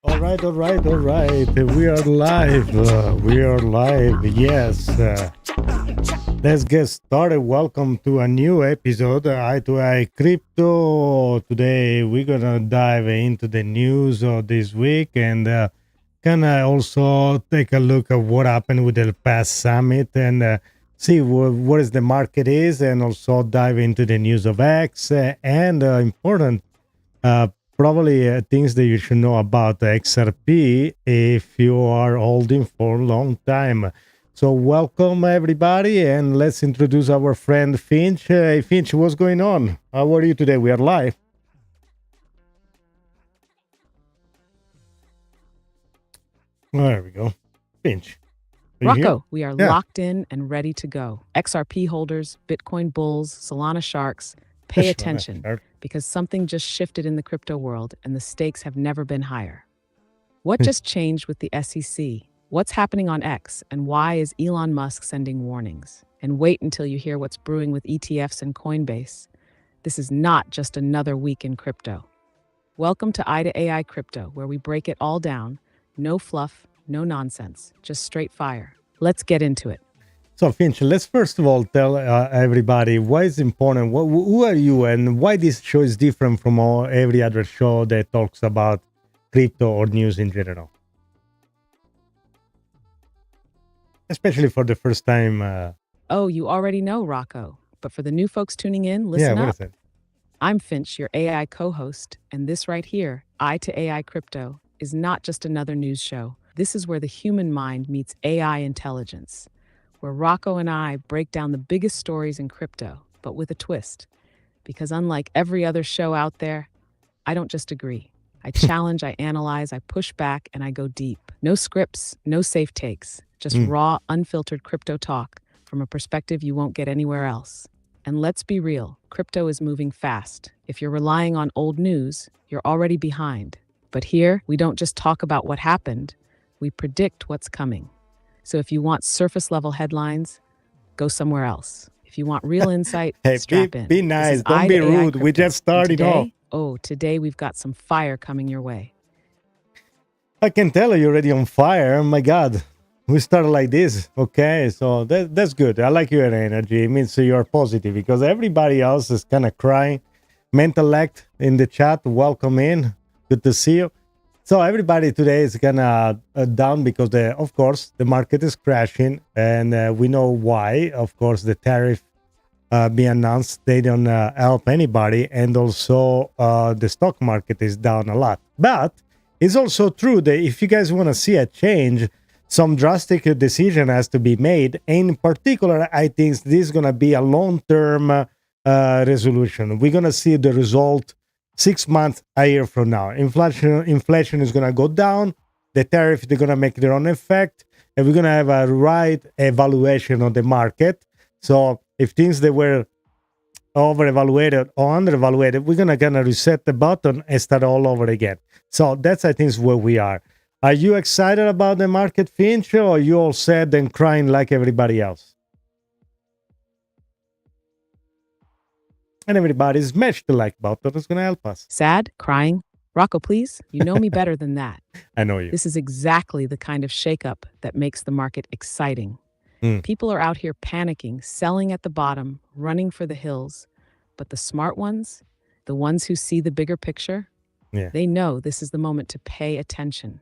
All right, all right, all right. We are live. We are live. Yes. Let's get started. Welcome to a new episode, Eye to Eye Crypto. Today, we're going to dive into the news of this week and kind of also take a look at what happened with the past summit and see what is the market is, and also dive into the news of X and important uh, probably things that you should know about the XRP if you are holding for a long time. So welcome everybody, and let's introduce our friend Finch. Hey Finch, what's going on? How are you today? We are live. There we go. Finch. Are you here? Rocco, we are Yeah. locked in and ready to go. XRP holders, Bitcoin bulls, Solana sharks, pay Sure, attention sure. because something just shifted in the crypto world and the stakes have never been higher. What just changed with the SEC? What's happening on X, and why is Elon Musk sending warnings? And wait until you hear what's brewing with ETFs and Coinbase. This is not just another week in crypto. Welcome to Eye to AI Crypto, where we break it all down. No fluff, no nonsense, just straight fire. Let's get into it. So Finch, let's first of all tell everybody why it's important. Who are you, and why this show is different from every other show that talks about crypto or news in general, especially for the first time. Oh, you already know, Rocco. But for the new folks tuning in, Yeah, listen what up. is it? I'm Finch, your AI co-host, and this right here, Eye to AI Crypto, is not just another news show. This is where the human mind meets AI intelligence, where Rocco and I break down the biggest stories in crypto, but with a twist. Because unlike every other show out there, I don't just agree. I challenge, I analyze, I push back, and I go deep. No scripts, no safe takes, just raw, unfiltered crypto talk from a perspective you won't get anywhere else. And let's be real, crypto is moving fast. If you're relying on old news, you're already behind. But here, we don't just talk about what happened, we predict what's coming. So if you want surface level headlines, go somewhere else. If you want real insight, Hey, strap in. be This nice. is Don't Eye be to AI rude. We Crypto. just And started off. today we've got some fire coming your way. I can tell you're already on fire. Oh my God. We started like this. Okay, so that's good. I like your energy. It means you're positive, because everybody else is kind of crying. Mentalect in the chat. Welcome in. Good to see you. So everybody today is kind of down because, of course, the market is crashing, and we know why. Of course, the tariff being announced, they don't help anybody, and also the stock market is down a lot. But it's also true that if you guys want to see a change, some drastic decision has to be made. In particular, I think this is going to be a long-term resolution. We're going to see the result 6 months, a year from now. Inflation is going to go down. The tariff, they're going to make their own effect, and we're going to have a right evaluation of the market. So if things that were over-evaluated or under-evaluated, we're going to kind of reset the button and start all over again. So that's, I think, is where we are. Are you excited about the market, Finch, or are you all sad and crying like everybody else? And everybody smash the like button. It's going to help us. Sad? Crying? Rocco, please? You know me better than that. I know you. This is exactly the kind of shakeup that makes the market exciting. People are out here panicking, selling at the bottom, running for the hills. But the smart ones, the ones who see the bigger picture, they know this is the moment to pay attention.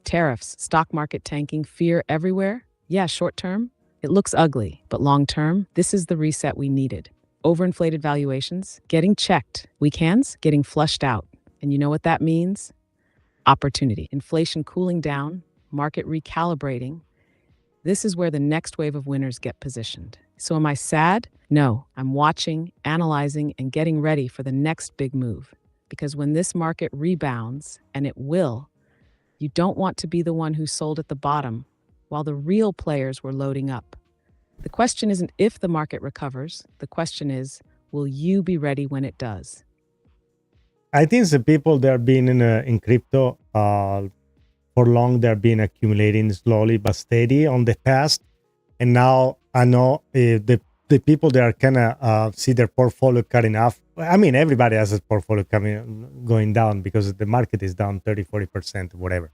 Tariffs, stock market tanking, fear everywhere. Yeah, short term, it looks ugly, but long term, this is the reset we needed. Overinflated valuations, getting checked. Weak hands, getting flushed out. And you know what that means? Opportunity. Inflation cooling down, market recalibrating. This is where the next wave of winners get positioned. So am I sad? No, I'm watching, analyzing, and getting ready for the next big move. Because when this market rebounds, and it will, you don't want to be the one who sold at the bottom while the real players were loading up. The question isn't if the market recovers. The question is, will you be ready when it does? I think the people that are being in crypto for long, they're been accumulating slowly but steady on the past. And now I know the the people that are kind of see their portfolio cutting off. I mean, everybody has a portfolio going down because the market is down 30-40%, whatever.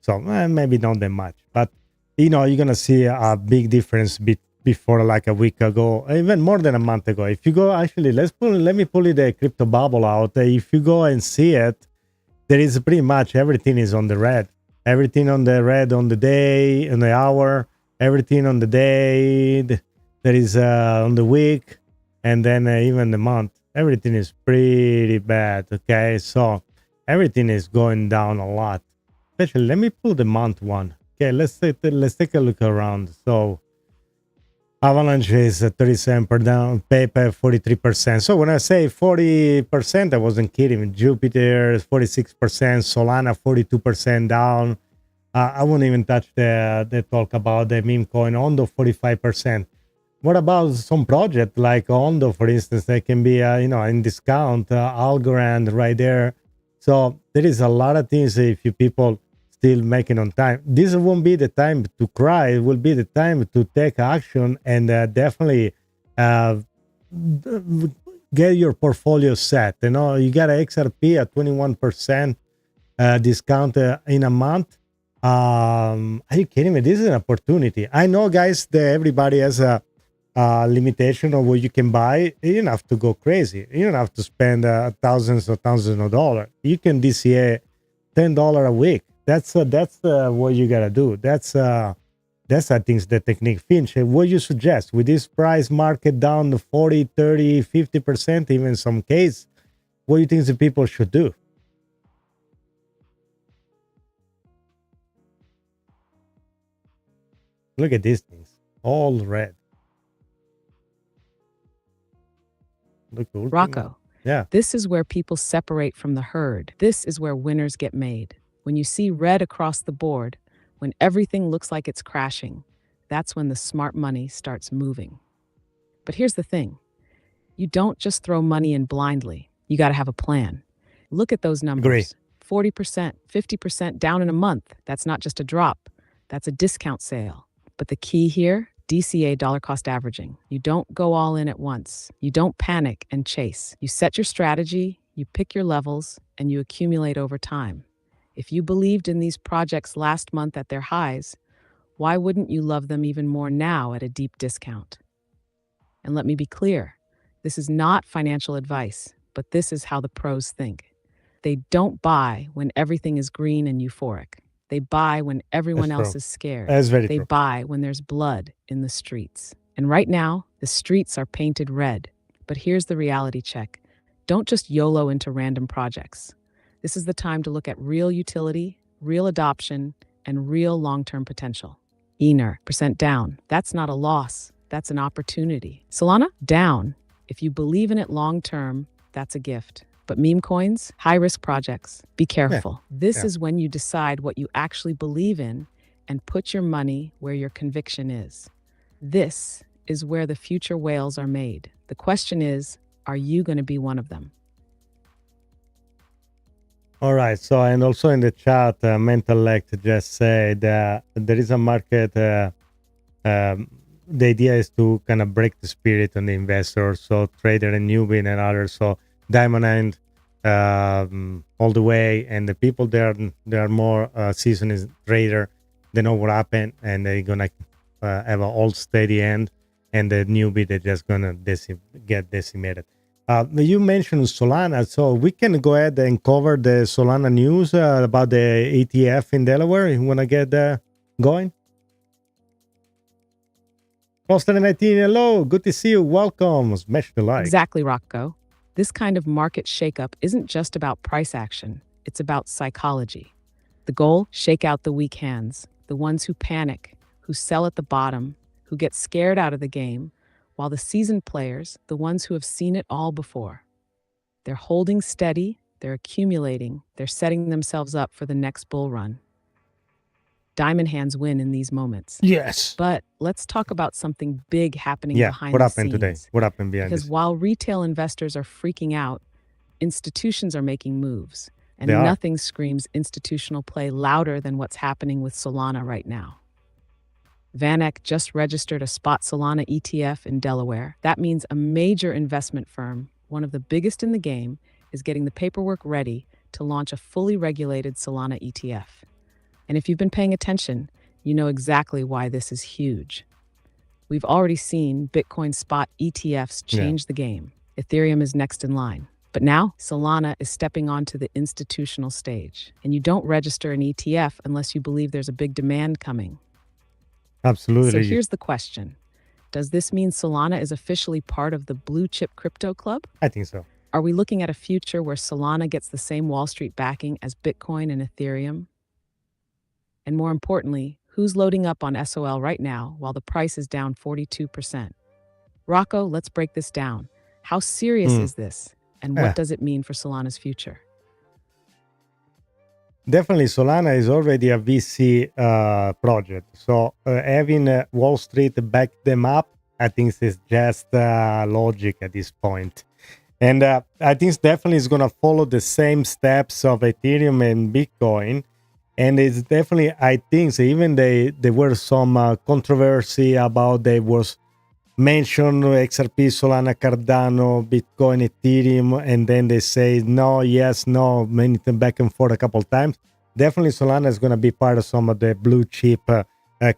So maybe not that much, but you're gonna see a big difference before like a week ago, even more than a month ago. If you go, actually, let me pull the crypto bubble out. If you go and see it, there is pretty much everything is on the red. Everything on the red on the day, on the hour, everything on the day. There is on the week, and then even the month. Everything is pretty bad. Okay, so everything is going down a lot. Especially, let me pull the month one. Okay, let's take a look around. So Avalanche is 37% down, PayPal 43%. So when I say 40%, I wasn't kidding. Jupiter is 46%, Solana 42% down. I won't even touch the talk about the meme coin Ondo 45%. What about some project like Ondo, for instance? That can be in discount. Algorand right there. So there is a lot of things if you people still making on time. This won't be the time to cry. It will be the time to take action and definitely get your portfolio set. You got an XRP at 21% discount in a month. Are you kidding me? This is an opportunity. I know, guys, that everybody has a limitation of what you can buy. You don't have to go crazy. You don't have to spend thousands of dollars. You can DCA $10 a week. That's what you gotta do. That's I think the technique. Finch, what you suggest with this price market down to 40, 30, 50%, even some case, what do you think the people should do? Look at these things, all red. Look, Rocco, yeah. This is where people separate from the herd. This is where winners get made. When you see red across the board, when everything looks like it's crashing, that's when the smart money starts moving. But here's the thing. You don't just throw money in blindly. You got to have a plan. Look at those numbers. 40%, 50% down in a month. That's not just a drop. That's a discount sale. But the key here, DCA, dollar cost averaging. You don't go all in at once. You don't panic and chase. You set your strategy, you pick your levels, and you accumulate over time. If you believed in these projects last month at their highs, why wouldn't you love them even more now at a deep discount? And let me be clear, this is not financial advice, but this is how the pros think. They don't buy when everything is green and euphoric. They buy when everyone else is scared. That's very They true. buy when there's blood in the streets. And right now, the streets are painted red. But here's the reality check. Don't just YOLO into random projects. This is the time to look at real utility, real adoption, and real long-term potential. ENR, percent down. That's not a loss. That's an opportunity. Solana, down. If you believe in it long-term, that's a gift. But meme coins, high-risk projects, be careful. This is when you decide what you actually believe in and put your money where your conviction is. This is where the future whales are made. The question is, are you going to be one of them? All right. So, and also in the chat, Mentalect just said there is a market. The idea is to kind of break the spirit on the investors. So, trader and newbie and others. So, Diamond End all the way, and the people they are more seasoned trader. They know what happened, and they're gonna have an all steady end. And the newbie they're just gonna get decimated. You mentioned Solana, so we can go ahead and cover the Solana news about the ETF in Delaware. You want to get going? Roster 19, hello, good to see you. Welcome. Smash the like. Exactly, Rocco. This kind of market shakeup isn't just about price action, it's about psychology. The goal, shake out the weak hands, the ones who panic, who sell at the bottom, who get scared out of the game, while the seasoned players, the ones who have seen it all before. They're holding steady, they're accumulating, they're setting themselves up for the next bull run. Diamond hands win in these moments. Yes. But let's talk about something big happening behind what the happened scenes. today? What happened behind Because this? while retail investors are freaking out, institutions are making moves. And They are. nothing screams institutional play louder than what's happening with Solana right now. VanEck just registered a spot Solana ETF in Delaware. That means a major investment firm, one of the biggest in the game, is getting the paperwork ready to launch a fully regulated Solana ETF. And if you've been paying attention, you know exactly why this is huge. We've already seen Bitcoin spot ETFs change the game. Ethereum is next in line. But now, Solana is stepping onto the institutional stage. And you don't register an ETF unless you believe there's a big demand coming. Absolutely. So here's the question. Does this mean Solana is officially part of the blue chip crypto club? I think so. Are we looking at a future where Solana gets the same Wall Street backing as Bitcoin and Ethereum? And more importantly, who's loading up on SOL right now while the price is down 42%? Rocco, let's break this down. How serious is this? And what does it mean for Solana's future? Definitely, Solana is already a VC project. So having Wall Street back them up, I think is just logic at this point. And I think definitely is going to follow the same steps of Ethereum and Bitcoin. And it's definitely, I think, so even there were some controversy about there was mentioned XRP, Solana, Cardano, Bitcoin, Ethereum, and then they say no, yes, no, many back and forth a couple times. Definitely Solana is going to be part of some of the blue chip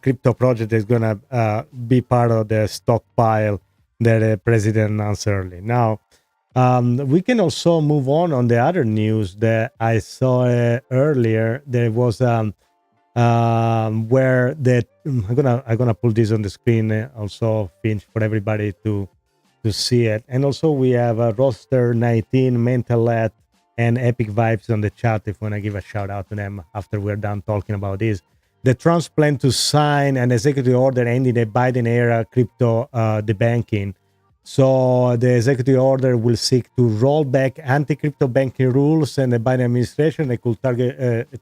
crypto project is going to be part of the stockpile that the president announced early. Now, we can also move on the other news that I saw earlier. There was where that I'm gonna pull this on the screen also, Finch, for everybody to see it. And also we have Roster 19, Mentalette, and Epic Vibes on the chat if you want to give a shout out to them after we're done talking about this. The Trump's plan to sign an executive order ending the Biden era crypto debanking. So the executive order will seek to roll back anti-crypto banking rules, and the Biden administration they could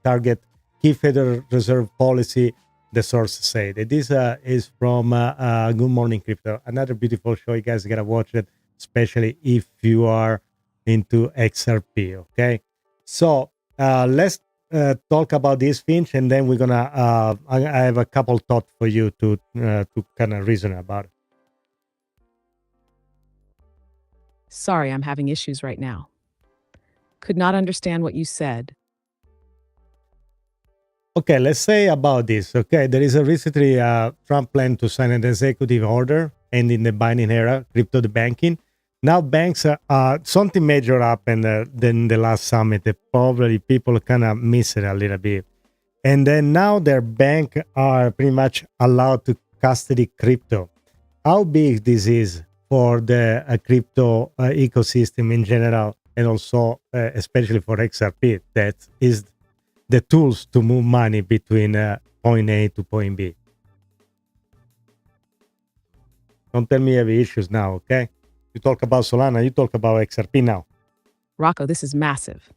target key Federal Reserve policy, the sources say. This is from Good Morning Crypto. Another beautiful show. You guys got to watch it, especially if you are into XRP, okay? So let's talk about this, Finch, and then we're going to... I have a couple thoughts for you to kind of reason about it. Sorry, I'm having issues right now. Could not understand what you said. Okay, let's say about this. Okay, there is a recently Trump plan to sign an executive order ending the Biden era, crypto banking. Now banks are something major happened than the last summit. Probably people kind of miss it a little bit. And then now their bank are pretty much allowed to custody crypto. How big this is for the crypto ecosystem in general, and also especially for XRP, that is the tools to move money between point A to point B. Don't tell me you have issues now, okay? You talk about Solana, you talk about XRP now. Rocco, this is massive.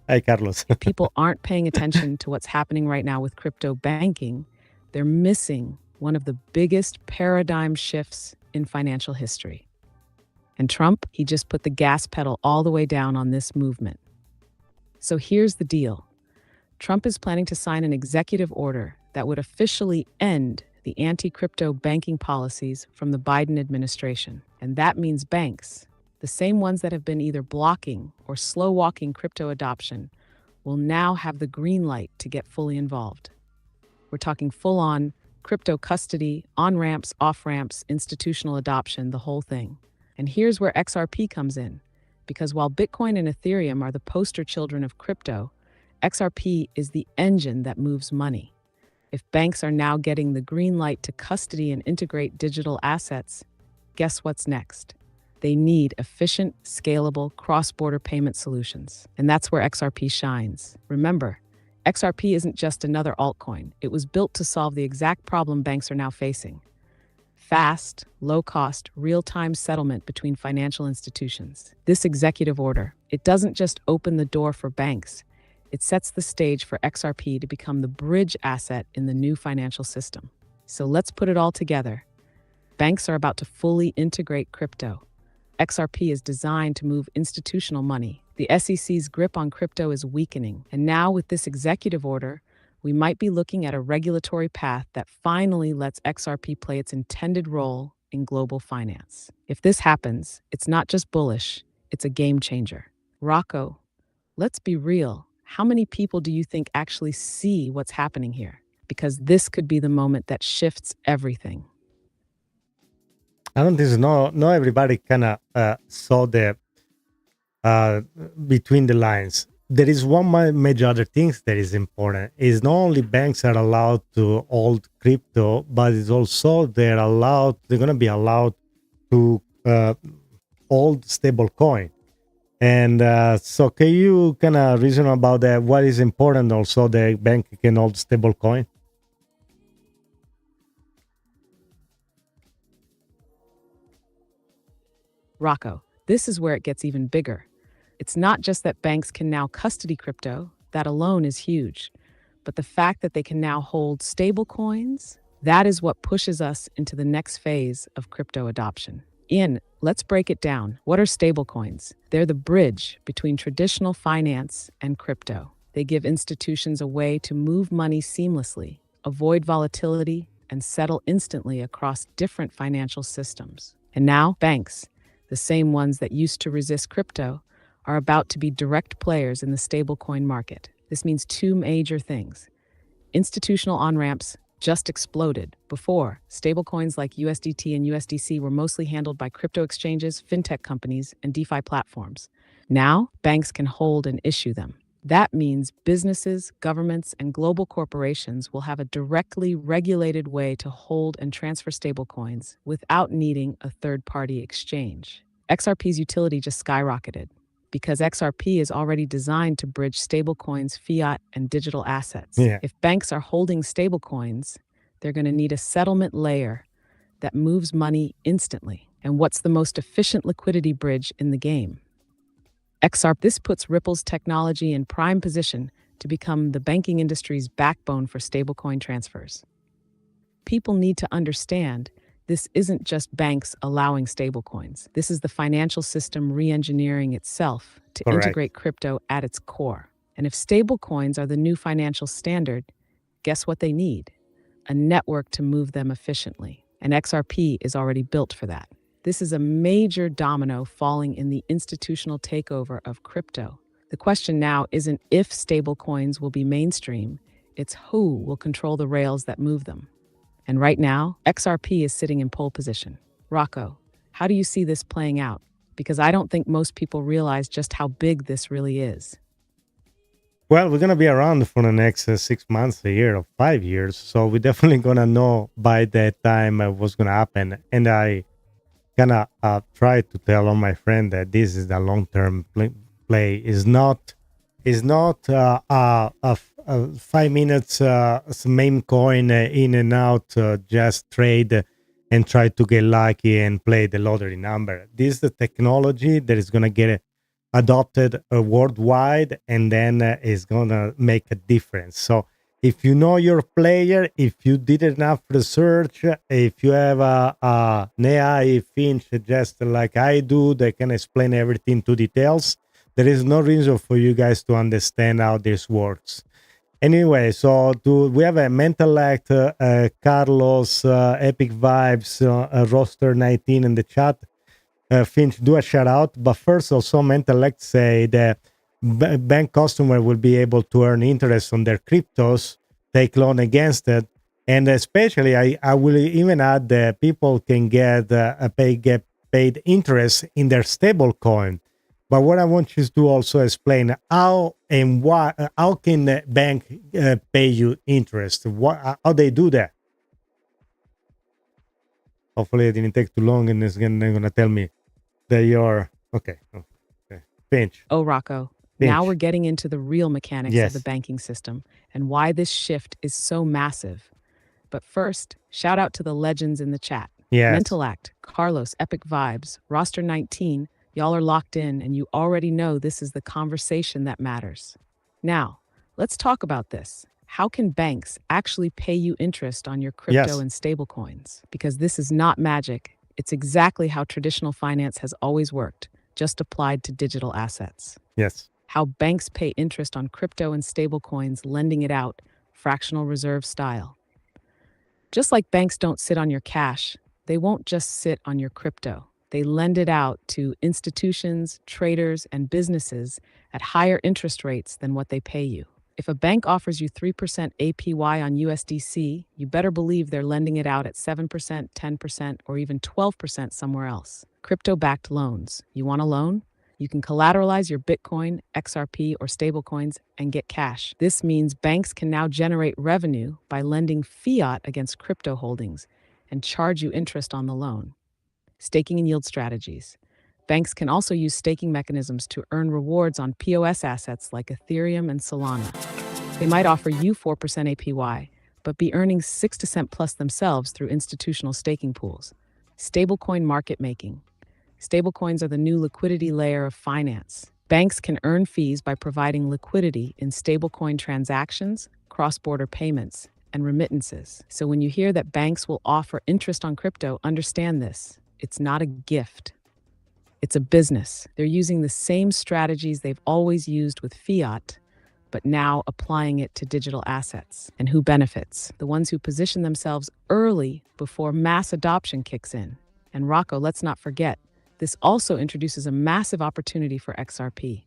Hi, Carlos. If people aren't paying attention to what's happening right now with crypto banking, they're missing one of the biggest paradigm shifts in financial history. And Trump, he just put the gas pedal all the way down on this movement. So here's the deal. Trump is planning to sign an executive order that would officially end the anti-crypto banking policies from the Biden administration. And that means banks, the same ones that have been either blocking or slow-walking crypto adoption, will now have the green light to get fully involved. We're talking full-on crypto custody, on-ramps, off-ramps, institutional adoption, the whole thing. And here's where XRP comes in, because while Bitcoin and Ethereum are the poster children of crypto, XRP is the engine that moves money. If banks are now getting the green light to custody and integrate digital assets, guess what's next? They need efficient, scalable, cross-border payment solutions. And that's where XRP shines. Remember, XRP isn't just another altcoin. It was built to solve the exact problem banks are now facing. Fast, low-cost, real-time settlement between financial institutions. This executive order, it doesn't just open the door for banks. It sets the stage for XRP to become the bridge asset in the new financial system. So let's put it all together. Banks are about to fully integrate crypto. XRP is designed to move institutional money. The SEC's grip on crypto is weakening. And now with this executive order, we might be looking at a regulatory path that finally lets XRP play its intended role in global finance. If this happens, it's not just bullish, it's a game changer. Rocco, let's be real. How many people do you think actually see what's happening here? Because this could be the moment that shifts everything. I don't think so. No everybody kind of saw the between the lines. There is one major other thing that is important. Is not only banks are allowed to hold crypto, but it's also they're going to be allowed to hold stable coin. And so can you kind of reason about that? What is important also the bank can hold stable coin? Rocco, this is where it gets even bigger. It's not just that banks can now custody crypto, that alone is huge. But the fact that they can now hold stable coins, that is what pushes us into the next phase of crypto adoption. Ian, let's break it down. What are stablecoins? They're the bridge between traditional finance and crypto. They give institutions a way to move money seamlessly, avoid volatility, and settle instantly across different financial systems. And now, banks, the same ones that used to resist crypto, are about to be direct players in the stablecoin market. This means two major things. Institutional on-ramps just exploded. Before, stablecoins like USDT and USDC were mostly handled by crypto exchanges, fintech companies, and DeFi platforms. Now, banks can hold and issue them. That means businesses, governments, and global corporations will have a directly regulated way to hold and transfer stablecoins without needing a third-party exchange. XRP's utility just skyrocketed because XRP is already designed to bridge stablecoins, fiat, and digital assets. Yeah. If banks are holding stablecoins, they're going to need a settlement layer that moves money instantly. And what's the most efficient liquidity bridge in the game? XRP. This puts Ripple's technology in prime position to become the banking industry's backbone for stablecoin transfers. People need to understand this isn't just banks allowing stablecoins. This is the financial system re-engineering itself to integrate crypto at its core. And if stablecoins are the new financial standard, guess what they need? A network to move them efficiently. And XRP is already built for that. This is a major domino falling in the institutional takeover of crypto. The question now isn't if stablecoins will be mainstream, it's who will control the rails that move them. And right now, XRP is sitting in pole position. Rocco, how do you see this playing out? Because I don't think most people realize just how big this really is. Well, we're going to be around for the next 6 months, a year, or 5 years. So we're definitely going to know by that time what's going to happen. And I kind of try to tell all my friends that this is the long-term play. Is not a 5 minutes meme coin in and out, just trade and try to get lucky and play the lottery number. This is the technology that is going to get adopted worldwide, and then is going to make a difference. So if you know your player, if you did enough research, if you have an AI Finch just like I do, they can explain everything to details. There is no reason for you guys to understand how this works. Anyway, so we have a Mental Act, Carlos, Epic Vibes, Roster 19 in the chat. Finch, do a shout out. But first, also Mental Act say that bank customer will be able to earn interest on their cryptos, take loan against it, and especially I will even add that people can get paid interest in their stable coin. But what I want you to also explain how and why, how can the bank pay you interest? How they do that? Hopefully it didn't take too long, and they're gonna tell me that you're okay. Finch. Oh, Rocco. Finch. Now we're getting into the real mechanics of the banking system and why this shift is so massive. But first, shout out to the legends in the chat. Yes. Mental Act, Carlos, Epic Vibes, Roster 19. Y'all are locked in, and you already know this is the conversation that matters. Now, let's talk about this. How can banks actually pay you interest on your crypto and stablecoins? Because this is not magic. It's exactly how traditional finance has always worked, just applied to digital assets. Yes. How banks pay interest on crypto and stablecoins, lending it out fractional reserve style. Just like banks don't sit on your cash, they won't just sit on your crypto. They lend it out to institutions, traders, and businesses at higher interest rates than what they pay you. If a bank offers you 3% APY on USDC, you better believe they're lending it out at 7%, 10%, or even 12% somewhere else. Crypto-backed loans. You want a loan? You can collateralize your Bitcoin, XRP, or stablecoins and get cash. This means banks can now generate revenue by lending fiat against crypto holdings and charge you interest on the loan. Staking and yield strategies. Banks can also use staking mechanisms to earn rewards on POS assets like Ethereum and Solana. They might offer you 4% APY, but be earning 6% plus themselves through institutional staking pools. Stablecoin market making. Stablecoins are the new liquidity layer of finance. Banks can earn fees by providing liquidity in stablecoin transactions, cross-border payments, and remittances. So when you hear that banks will offer interest on crypto, understand this. It's not a gift. It's a business. They're using the same strategies they've always used with fiat, but now applying it to digital assets. And who benefits? The ones who position themselves early before mass adoption kicks in. And Rocco, let's not forget, this also introduces a massive opportunity for XRP.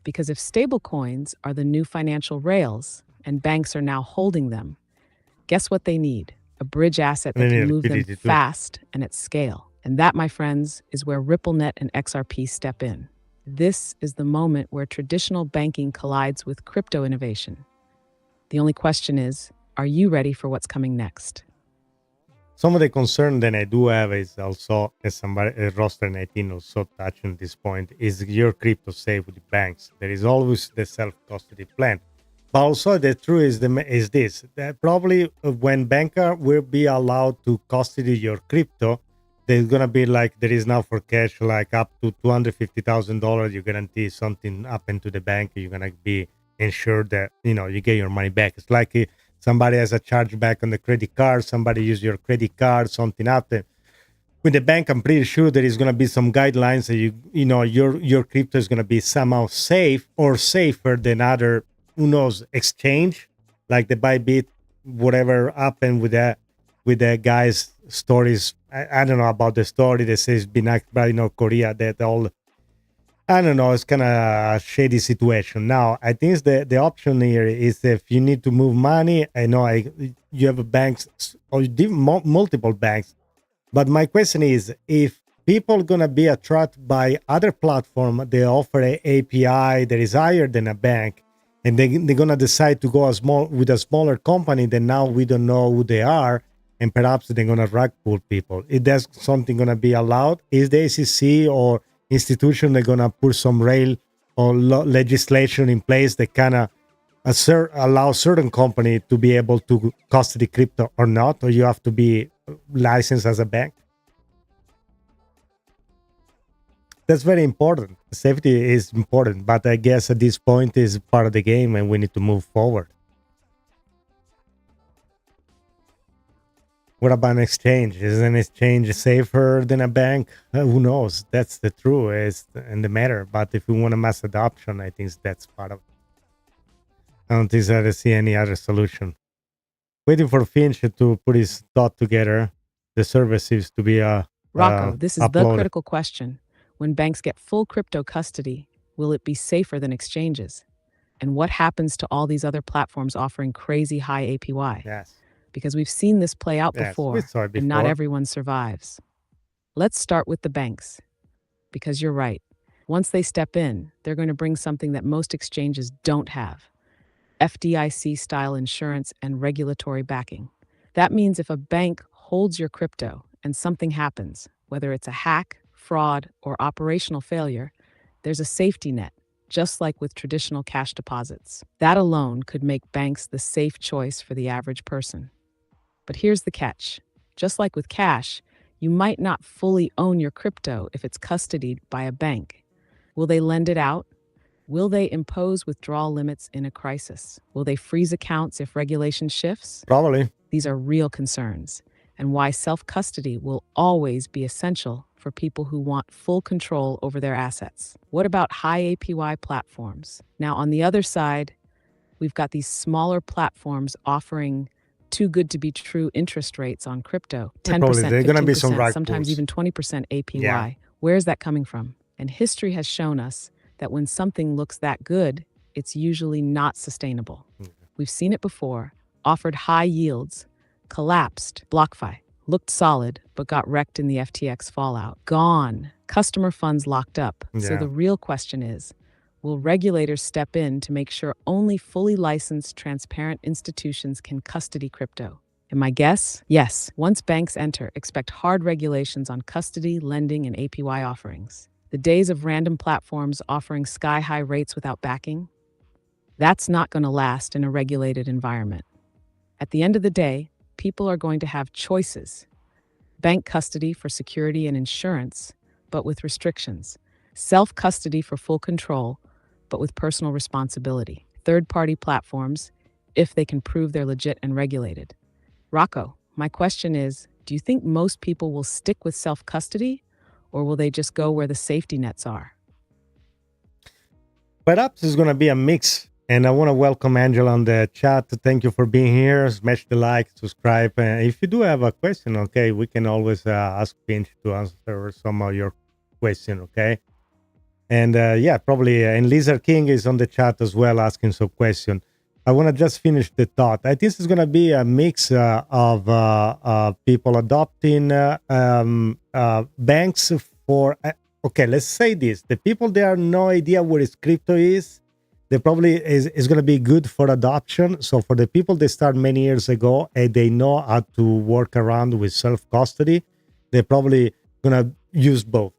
Because if stablecoins are the new financial rails and banks are now holding them, guess what they need? A bridge asset that can move them fast and at scale. And that, my friends, is where RippleNet and XRP step in. This is the moment where traditional banking collides with crypto innovation. The only question is, are you ready for what's coming next? Some of the concern that I do have is also, as somebody, Roster 19 also touched on this point, is your crypto safe with the banks? There is always the self-custody plan. But also the truth is this, that probably when banker will be allowed to custody your crypto, there's going to be like, there is now for cash, like up to $250,000, you guarantee something happen to the bank, you're going to be ensured that, you get your money back. It's like somebody has a chargeback on the credit card, somebody use your credit card, something happened. With the bank, I'm pretty sure there is going to be some guidelines that your crypto is going to be somehow safe or safer than other, who knows, exchange, like the Bybit, whatever happened with the guy's stories. I don't know about the story. They say it's been acted by Korea, that all, I don't know, it's kind of a shady situation. Now, I think the option here is if you need to move money, I know you have banks or multiple banks, but my question is, if people going to be attracted by other platform, they offer an API that is higher than a bank, and they're going to decide to go with a smaller company, then now we don't know who they are, and perhaps they're going to rug pull people. Is that something going to be allowed? Is the ACC or institution they're going to put some rail or legislation in place that kind of allow certain company to be able to custody crypto or not? Or you have to be licensed as a bank? That's very important. Safety is important, but I guess at this point is part of the game and we need to move forward. What about an exchange? Is an exchange safer than a bank? Who knows? That's the truth and the matter. But if we want a mass adoption, I think that's part of it. I don't think I see any other solution. Waiting for Finch to put his thought together. The service seems to be Rocco, this is uploaded. The critical question. When banks get full crypto custody, will it be safer than exchanges? And what happens to all these other platforms offering crazy high APY? Yes. Because we've seen this play out before, and not everyone survives. Let's start with the banks. Because you're right. Once they step in, they're going to bring something that most exchanges don't have. FDIC-style insurance and regulatory backing. That means if a bank holds your crypto and something happens, whether it's a hack, fraud, or operational failure, there's a safety net, just like with traditional cash deposits. That alone could make banks the safe choice for the average person. But here's the catch. Just like with cash, you might not fully own your crypto if it's custodied by a bank. Will they lend it out? Will they impose withdrawal limits in a crisis? Will they freeze accounts if regulation shifts? Probably. These are real concerns, and why self-custody will always be essential for people who want full control over their assets. What about high APY platforms? Now, on the other side, We've got these smaller platforms offering too good to be true interest rates on crypto. 10%, Probably there are going to be some 15%, rug sometimes pulls. even 20% APY. Yeah. Where is that coming from? And history has shown us that when something looks that good, it's usually not sustainable. We've seen it before, offered high yields, collapsed. BlockFi looked solid, but got wrecked in the FTX fallout. Gone. Customer funds locked up. So Yeah. the real question is, will regulators step in to make sure only fully licensed, transparent institutions can custody crypto? And my guess? Yes. Once banks enter, expect hard regulations on custody, lending, and APY offerings. The days of random platforms offering sky-high rates without backing? That's not going to last in a regulated environment. At the end of the day, people are going to have choices. Bank custody for security and insurance, but with restrictions. Self-custody for full control, but with personal responsibility. Third-party platforms, if they can prove they're legit and regulated. Rocco, my question is, do you think most people will stick with self-custody, or will they just go where the safety nets are? Perhaps it's going to be a mix. And I want to welcome Angela on the chat. Thank you for being here. Smash the like, subscribe. If you do have a question, okay, we can always ask Finch to answer some of your question, okay? And yeah, probably, and Lizard King is on the chat as well asking some question. I want to just finish the thought. I think it's going to be a mix of people adopting banks for, okay, let's say this. The people, they have no idea what is crypto is. They probably is going to be good for adoption. So for the people that start many years ago and they know how to work around with self-custody, they're probably going to use both.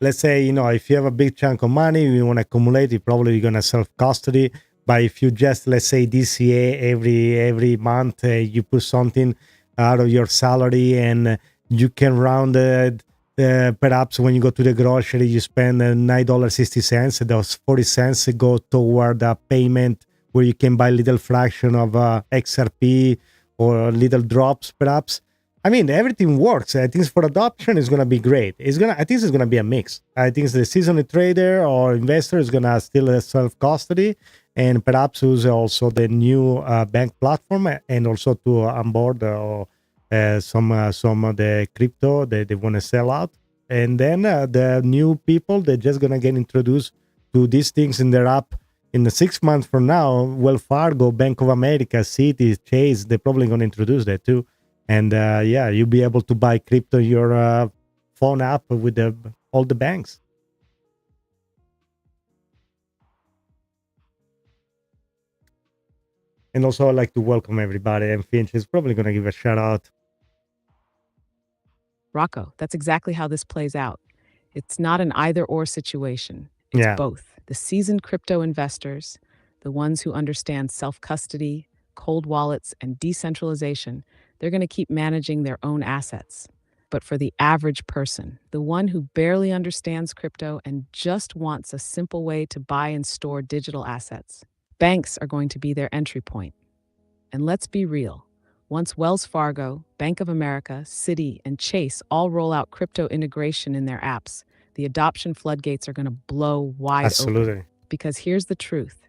Let's say, you know, if you have a big chunk of money, you want to accumulate, you're probably going to self-custody. But if you just, let's say, DCA every month, you put something out of your salary and you can round it. Perhaps when you go to the grocery, you spend $9.60. Those 40 cents go toward a payment where you can buy a little fraction of XRP or little drops, perhaps. I mean, everything works. I think for adoption, it's going to be great. I think it's going to be a mix. I think the seasoned trader or investor is going to still self-custody and perhaps use also the new bank platform and also to onboard some of the crypto that they want to sell out. And then the new people, they're just going to get introduced to these things in their app in the 6 months from now. Wells Fargo, Bank of America, Citi, Chase, they're probably going to introduce that too. And yeah, you'll be able to buy crypto in your phone app with all the banks. And also, I'd like to welcome everybody. And Finch is probably going to give a shout out. Rocco, that's exactly how this plays out. It's not an either-or situation. It's both. The seasoned crypto investors, the ones who understand self-custody, cold wallets, and decentralization, they're going to keep managing their own assets. But for the average person, the one who barely understands crypto and just wants a simple way to buy and store digital assets, banks are going to be their entry point. And let's be real. Once Wells Fargo, Bank of America, Citi, and Chase all roll out crypto integration in their apps, the adoption floodgates are going to blow wide open. Because here's the truth.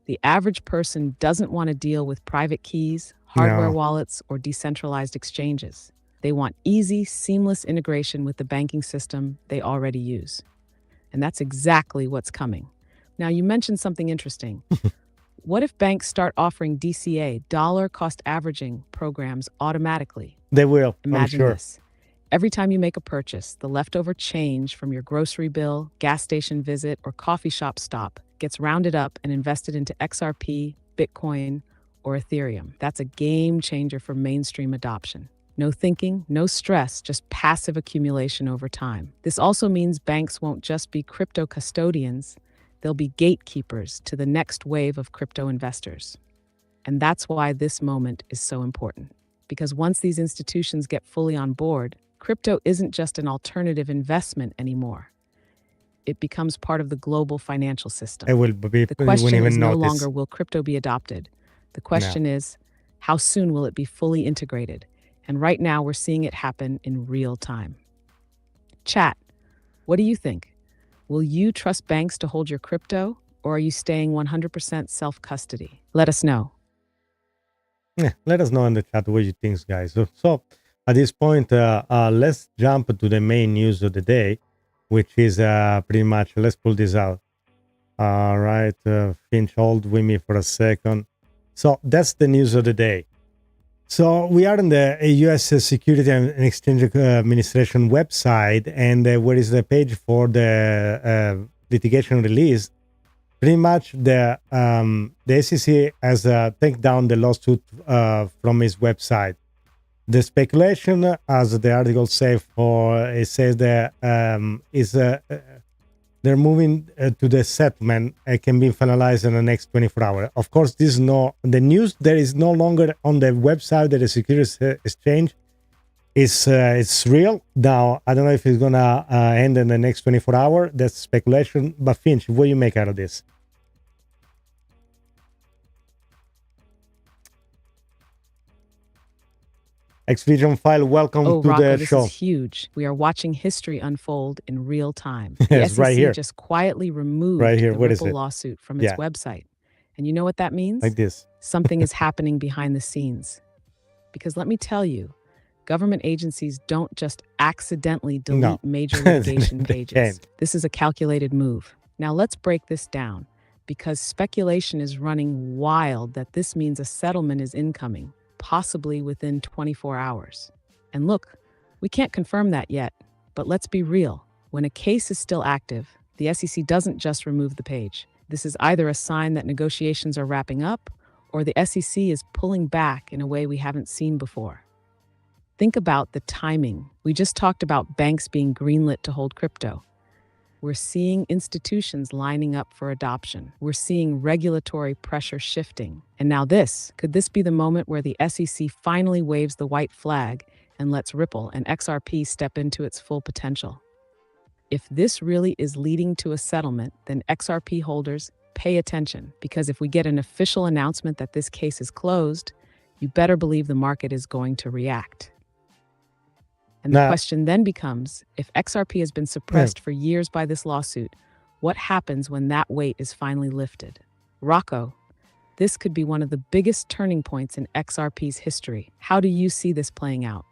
The average person doesn't want to deal with private keys, hardware wallets, or decentralized exchanges. They want easy, seamless integration with the banking system they already use. And that's exactly what's coming. Now, you mentioned something interesting. What if banks start offering DCA, dollar cost averaging programs automatically? They will, Imagine I'm sure. this. Every time you make a purchase, the leftover change from your grocery bill, gas station visit, or coffee shop stop gets rounded up and invested into XRP, Bitcoin, or Ethereum. That's a game changer for mainstream adoption. No thinking, no stress, just passive accumulation over time. This also means banks won't just be crypto custodians. They'll be gatekeepers to the next wave of crypto investors. And that's why this moment is so important. Because once these institutions get fully on board, crypto isn't just an alternative investment anymore. It becomes part of the global financial system. It will be, the question is no notice. longer will crypto be adopted. The question is, how soon will it be fully integrated? And right now we're seeing it happen in real time. Chat, what do you think? Will you trust banks to hold your crypto? Or are you staying 100% self-custody? Let us know. Yeah, let us know in the chat what you think, guys. So at this point, let's jump to the main news of the day, which is pretty much, let's pull this out. All right, Finch, hold with me for a second. So that's the news of the day. So we are on the U.S. Security and Exchange Administration website, and where is the page for the litigation release? Pretty much the SEC has taken down the lawsuit from his website. The speculation, as the article says, it says that they're moving to the settlement. It can be finalized in the next 24 hours. Of course, this is the news. There is no longer on the website that the Securities Exchange it's real. Now, I don't know if it's gonna end in the next 24 hours. That's speculation. But Finch, what do you make out of this? X-Vision File, welcome to Rocco, the show. This is huge. We are watching history unfold in real time. Yes, the right here. SEC just quietly removed the Ripple lawsuit from its website. And you know what that means? Like this. Something is happening behind the scenes. Because let me tell you, government agencies don't just accidentally delete major litigation pages. This is a calculated move. Now let's break this down, because speculation is running wild that this means a settlement is incoming, possibly within 24 hours. And look, we can't confirm that yet, but let's be real. When a case is still active, the SEC doesn't just remove the page. This is either a sign that negotiations are wrapping up, or the SEC is pulling back in a way we haven't seen before. Think about the timing. We just talked about banks being greenlit to hold crypto. We're seeing institutions lining up for adoption. We're seeing regulatory pressure shifting. And now could this be the moment where the SEC finally waves the white flag and lets Ripple and XRP step into its full potential? If this really is leading to a settlement, then XRP holders, pay attention, because if we get an official announcement that this case is closed, you better believe the market is going to react. And the question then becomes, if XRP has been suppressed for years by this lawsuit, what happens when that weight is finally lifted? Rocco, this could be one of the biggest turning points in XRP's history. How do you see this playing out?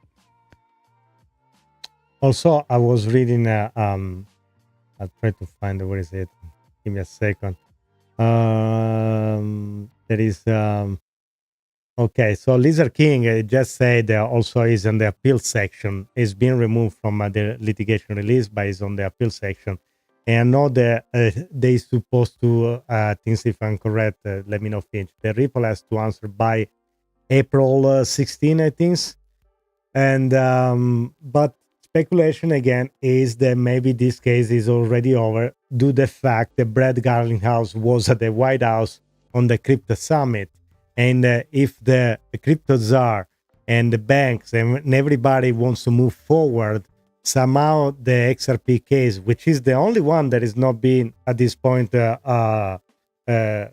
Also, I was reading, I'll try to find where is it? Give me a second. There is, okay, so Lizard King just said also is in the appeal section. It's been removed from the litigation release, but is on the appeal section. And I know that they supposed to, things if I'm correct, let me know, Finch. The Ripple has to answer by April 16, I think. And, but speculation again is that maybe this case is already over due to the fact that Brad Garlinghouse was at the White House on the crypto summit. And if the crypto czar and the banks and everybody wants to move forward, somehow the XRP case, which is the only one that is not being at this point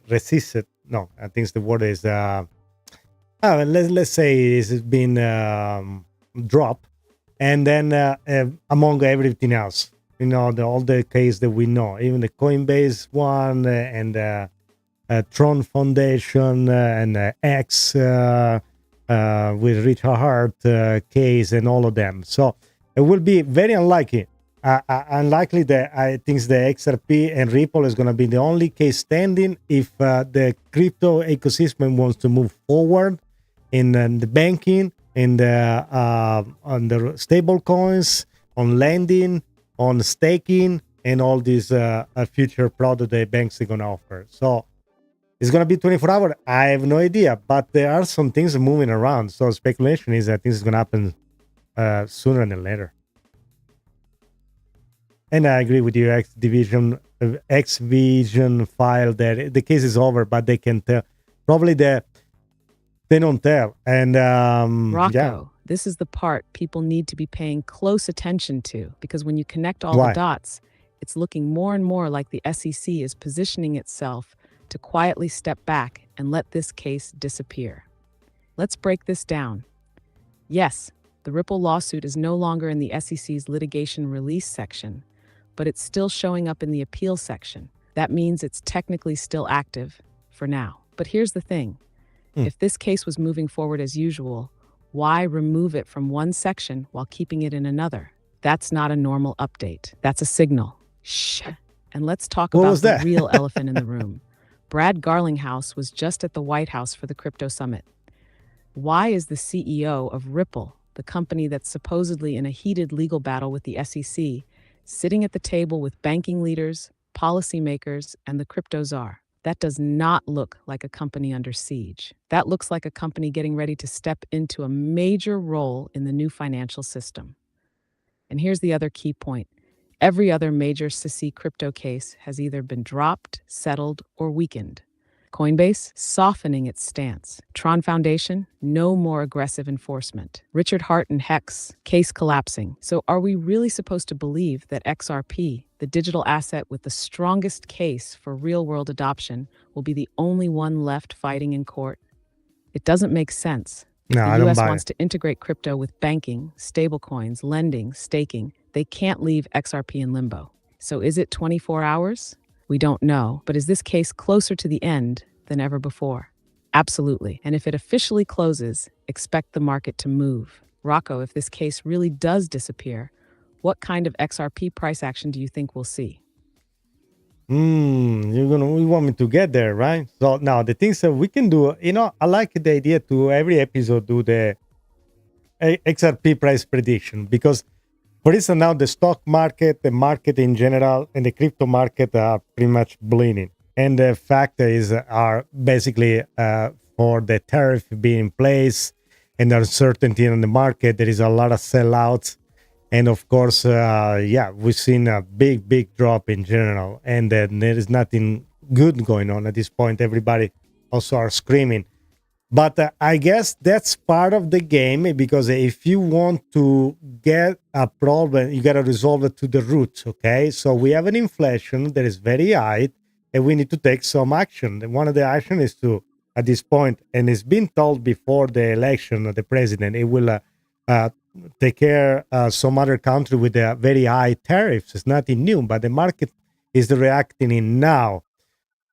resisted. No, I think the word is, let's say it's been dropped. And then among everything else, all the case that we know, even the Coinbase one and Tron Foundation and X with Richard Hart case and all of them. So it will be very unlikely that I think the XRP and Ripple is going to be the only case standing if the crypto ecosystem wants to move forward in the banking, in the on the stable coins, on lending, on staking, and all these future products that banks are going to offer. So it's going to be 24 hours. I have no idea, but there are some things moving around. So speculation is that this is going to happen sooner than later. And I agree with you, X-Vision File, that the case is over, but they can tell. Probably they don't tell. And Rocco, this is the part people need to be paying close attention to, because when you connect all the dots, it's looking more and more like the SEC is positioning itself to quietly step back and let this case disappear. Let's break this down. Yes, the Ripple lawsuit is no longer in the SEC's litigation release section, but it's still showing up in the appeal section. That means it's technically still active for now. But here's the thing. If this case was moving forward as usual, why remove it from one section while keeping it in another? That's not a normal update. That's a signal. Shh. And let's talk What about was the that? real elephant in the room. Brad Garlinghouse was just at the White House for the crypto summit. Why is the CEO of Ripple, the company that's supposedly in a heated legal battle with the SEC, sitting at the table with banking leaders, policymakers, and the crypto czar? That does not look like a company under siege. That looks like a company getting ready to step into a major role in the new financial system. And here's the other key point. Every other major SEC crypto case has either been dropped, settled, or weakened. Coinbase, softening its stance. Tron Foundation, no more aggressive enforcement. Richard Hart and Hex, case collapsing. So are we really supposed to believe that XRP, the digital asset with the strongest case for real-world adoption, will be the only one left fighting in court? It doesn't make sense. No, The I don't US buy wants it. to integrate crypto with banking, stablecoins, lending, staking. They can't leave XRP in limbo. So is it 24 hours? We don't know, but is this case closer to the end than ever before? Absolutely. And if it officially closes, expect the market to move. Rocco, if this case really does disappear, what kind of XRP price action do you think we'll see? You want me to get there, right? So now the things that we can do, I like the idea to every episode do the XRP price prediction, because for instance, now the stock market, the market in general, and the crypto market are pretty much bleeding. And the fact is, are basically for the tariff being in place and the uncertainty in the market, there is a lot of sellouts. And of course, we've seen a big drop in general. And then there is nothing good going on at this point. Everybody also are screaming. But I guess that's part of the game, because if you want to get a problem, you got to resolve it to the root. Okay, so we have an inflation that is very high, and we need to take some action. And one of the action is to, at this point, and it's been told before the election of the president, it will take care some other country with very high tariffs. It's nothing new, but the market is reacting in now.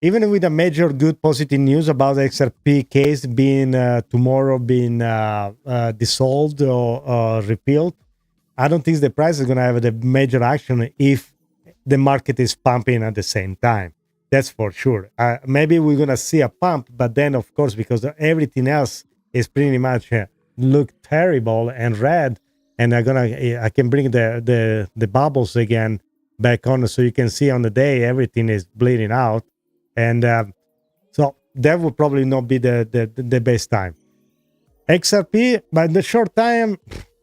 Even with a major good positive news about the XRP case being tomorrow being dissolved or repealed, I don't think the price is going to have the major action if the market is pumping at the same time. That's for sure. Maybe we're going to see a pump, but then, of course, because everything else is pretty much look terrible and red, and I can bring the bubbles again back on, so you can see on the day everything is bleeding out. And so that would probably not be the best time. XRP, but in the short time,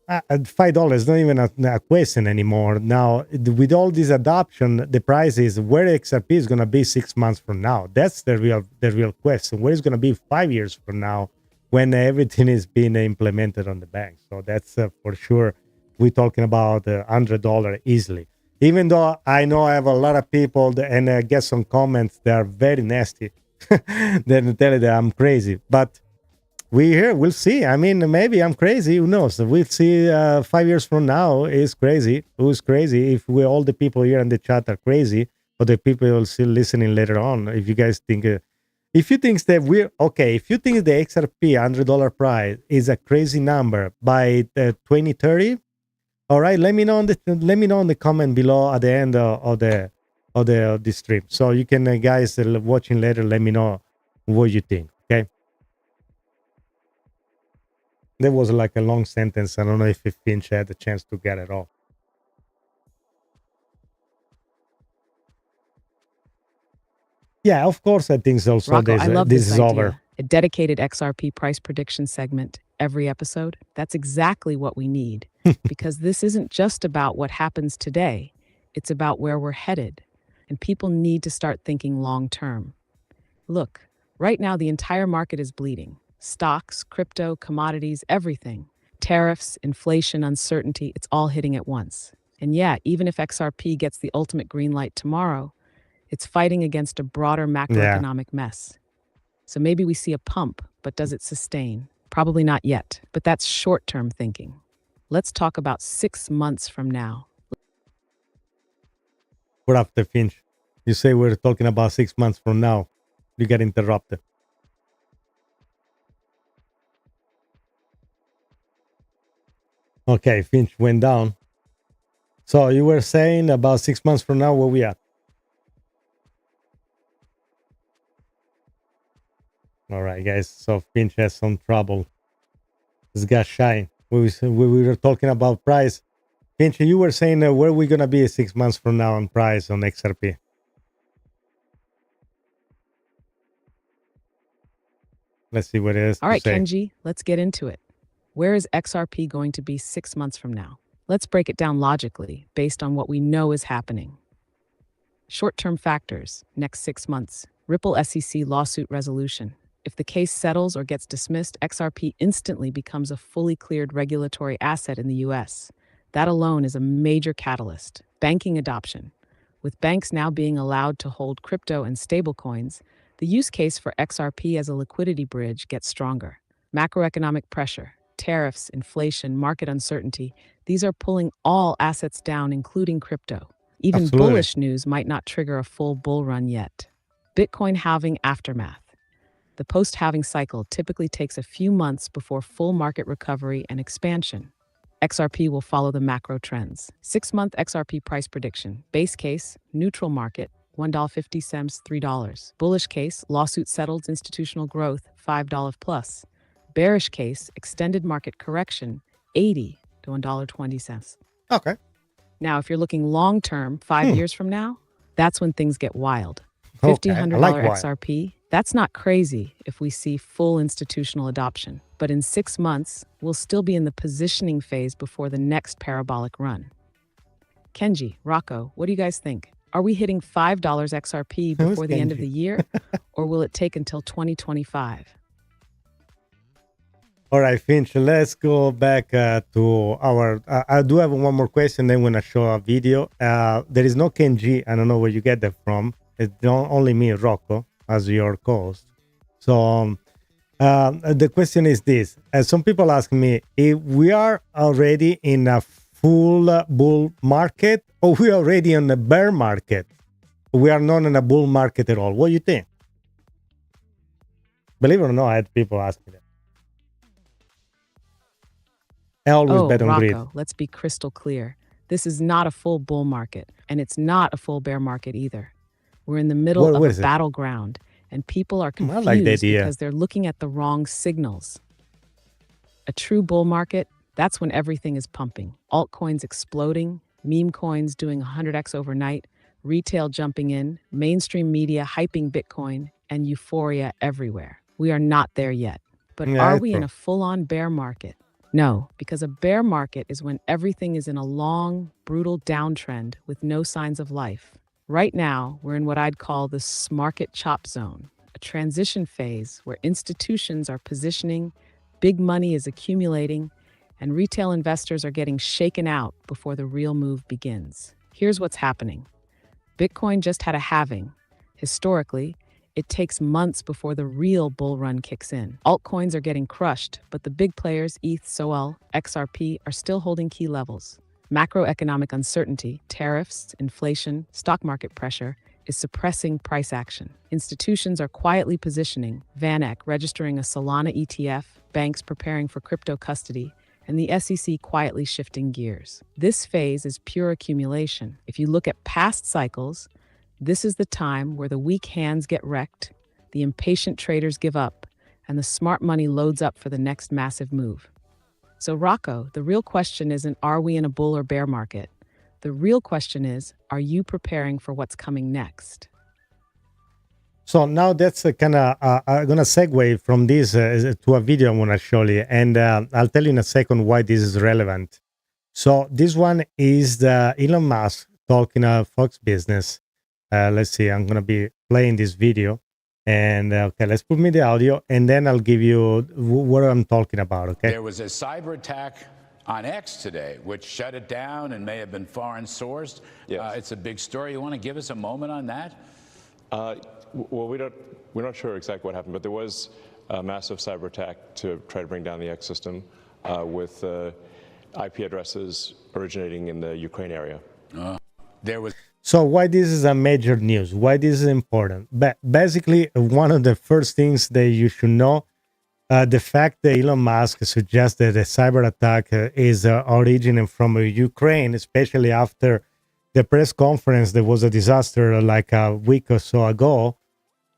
at $5, not even a question anymore. Now, with all this adoption, the price is where XRP is going to be 6 months from now. That's the real question. Where is going to be 5 years from now when everything is being implemented on the bank? So that's for sure. We're talking about $100 easily. Even though I know I have a lot of people, and I get some comments that are very nasty, then tell you that I'm crazy. But we'll see. I mean, maybe I'm crazy. Who knows? We'll see 5 years from now. Is crazy? Who's crazy? If all the people here in the chat are crazy, or the people who are still listening later on, if you guys think, if you think that if you think the XRP $100 price is a crazy number by 2030. All right, let me know in the comment below at the end of the stream, so you can guys watching later, let me know what you think. Okay, that was like a long sentence. I don't know if Finch had the chance to get it all. Yeah, of course, I think so. So Rocco, I love this this is idea. over. A dedicated XRP price prediction segment every episode. That's exactly what we need, because this isn't just about what happens today. It's about where we're headed, and people need to start thinking long term. Look, right now the entire market is bleeding. Stocks, crypto, commodities, everything. Tariffs, inflation, uncertainty, it's all hitting at once. And yeah, even if XRP gets the ultimate green light tomorrow, it's fighting against a broader macroeconomic mess. So maybe we see a pump, but does it sustain? Probably not yet, but that's short-term thinking. Let's talk about 6 months from now. What after Finch? You say we're talking about 6 months from now. You get interrupted. Okay, Finch went down. So you were saying about 6 months from now, where we at? All right, guys. So Finch has some trouble. This got shy. We were talking about price. Finch, you were saying where we gonna be 6 months from now on price on XRP. Let's see what it is. All right, Kenji, let's get into it. Where is XRP going to be 6 months from now? Let's break it down logically, based on what we know is happening. Short-term factors, next 6 months. Ripple SEC lawsuit resolution. If the case settles or gets dismissed, XRP instantly becomes a fully cleared regulatory asset in the US. That alone is a major catalyst. Banking adoption. With banks now being allowed to hold crypto and stablecoins, the use case for XRP as a liquidity bridge gets stronger. Macroeconomic pressure, tariffs, inflation, market uncertainty, these are pulling all assets down, including crypto. Even bullish news might not trigger a full bull run yet. Bitcoin halving aftermath. The post-halving cycle typically takes a few months before full market recovery and expansion. XRP will follow the macro trends. 6-month XRP price prediction. Base case, neutral market, $1.50, $3. Bullish case, lawsuit settled, institutional growth, $5 plus. Bearish case, extended market correction, $80 to $1.20. Okay. Now, if you're looking long-term, 5 years from now, that's when things get wild. $50, $100 XRP, that's not crazy if we see full institutional adoption. But in 6 months, we'll still be in the positioning phase before the next parabolic run. Kenji, Rocco, what do you guys think? Are we hitting $5 XRP before the end of the year? Or will it take until 2025? All right, Finch, let's go back to our... I do have one more question, then we're going to show a video. There is no Kenji. I don't know where you get that from. It's only me, Rocco, as your co-host. So the question is this. Some people ask me, if we are already in a full bull market or we are already in a bear market? We are not in a bull market at all. What do you think? Believe it or not, I had people ask me that. I always bet on Rocco, greed. Let's be crystal clear. This is not a full bull market, and it's not a full bear market either. We're in the middle of a battleground, and people are confused because they're looking at the wrong signals. A true bull market, that's when everything is pumping. Altcoins exploding, meme coins doing 100x overnight, retail jumping in, mainstream media hyping Bitcoin, and euphoria everywhere. We are not there yet. But are we in a full-on bear market? No, because a bear market is when everything is in a long, brutal downtrend with no signs of life. Right now, we're in what I'd call the market chop zone, a transition phase where institutions are positioning, big money is accumulating, and retail investors are getting shaken out before the real move begins. Here's what's happening. Bitcoin just had a halving. Historically, it takes months before the real bull run kicks in. Altcoins are getting crushed, but the big players, ETH, SOL, XRP, are still holding key levels. Macroeconomic uncertainty, tariffs, inflation, stock market pressure is suppressing price action. Institutions are quietly positioning, VanEck registering a Solana ETF, banks preparing for crypto custody, and the SEC quietly shifting gears. This phase is pure accumulation. If you look at past cycles, this is the time where the weak hands get wrecked, the impatient traders give up, and the smart money loads up for the next massive move. So Rocco, the real question isn't, are we in a bull or bear market? The real question is, are you preparing for what's coming next? So now that's kind of, I'm going to segue from this to a video I'm going to show you. And I'll tell you in a second why this is relevant. So this one is the Elon Musk talking Fox Business. Let's see, I'm going to be playing this video. And okay, let's put me the audio, and then I'll give you what I'm talking about, okay? There was a cyber attack on X today, which shut it down and may have been foreign sourced. Yes. It's a big story. You want to give us a moment on that? Well, we're not sure exactly what happened, but there was a massive cyber attack to try to bring down the X system with IP addresses originating in the Ukraine area. there was. So why this is a major news? Why this is important? Basically, one of the first things that you should know, the fact that Elon Musk suggested a cyber attack is originating from Ukraine, especially after the press conference that was a disaster like a week or so ago.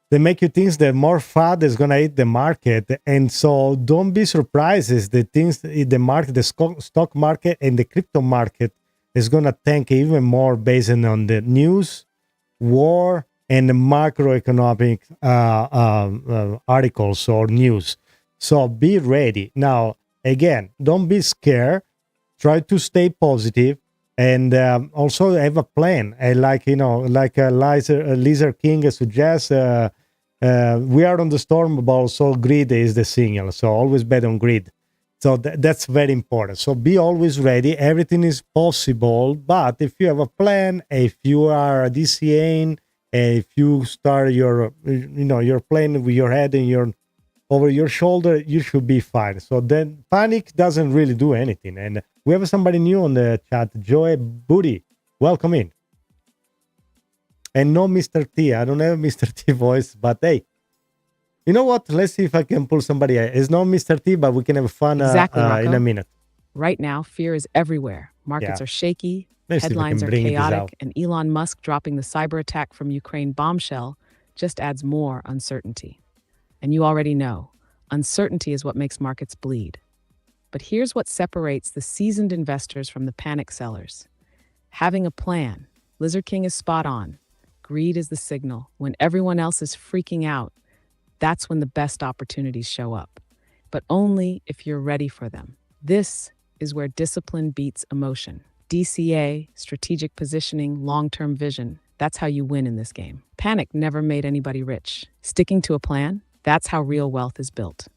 They make you think that more FUD is going to hit the market. And so don't be surprised if the things in the market, the stock market and the crypto market is going to tank even more based on the news, war, and the macroeconomic articles or news. So be ready. Now, again, don't be scared. Try to stay positive. And also have a plan. Like Lizard King suggests, we are on the storm, but also greed is the signal. So always bet on greed. So that's very important. So be always ready. Everything is possible. But if you have a plan, if you are DCAing, if you start your plan with your head and over your shoulder, you should be fine. So then panic doesn't really do anything. And we have somebody new on the chat, Joey Booty. Welcome in. And no Mr. T. I don't have Mr. T voice, but hey, you know what? Let's see if I can pull somebody. It's not Mr. T, but we can have fun in a minute. Right now, fear is everywhere. Markets are shaky, headlines are chaotic, and Elon Musk dropping the cyber attack from Ukraine bombshell just adds more uncertainty. And you already know, uncertainty is what makes markets bleed. But here's what separates the seasoned investors from the panic sellers. Having a plan. Lizard King is spot on. Greed is the signal. When everyone else is freaking out, that's when the best opportunities show up. But only if you're ready for them. This is where discipline beats emotion. DCA, strategic positioning, long-term vision. That's how you win in this game. Panic never made anybody rich. Sticking to a plan, that's how real wealth is built.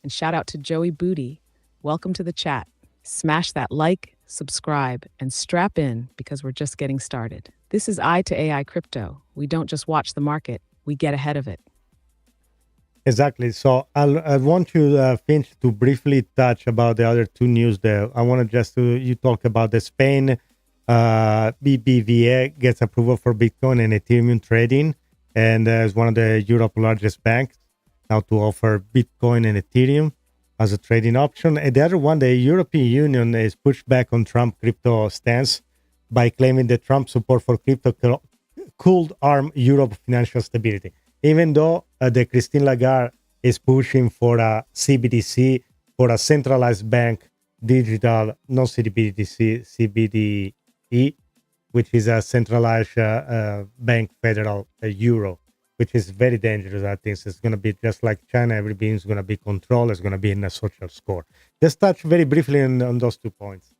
And shout out to Joey Booty. Welcome to the chat. Smash that like, subscribe, and strap in because we're just getting started. This is Eye to AI Crypto. We don't just watch the market, we get ahead of it. Exactly. So I want you, Finch, to briefly touch about the other two news there. I want you talk about the Spain BBVA gets approval for Bitcoin and Ethereum trading, and is one of the Europe's largest banks now to offer Bitcoin and Ethereum as a trading option. And the other one, the European Union is pushed back on Trump crypto stance by claiming that Trump's support for crypto could harm Europe's financial stability. Even though the Christine Lagarde is pushing for a CBDC, for a centralized bank, digital, not CBDC, CBDE, which is a centralized bank federal euro, which is very dangerous. I think it's going to be just like China. Everything is going to be controlled. It's going to be in a social score. Just touch very briefly on those 2 points.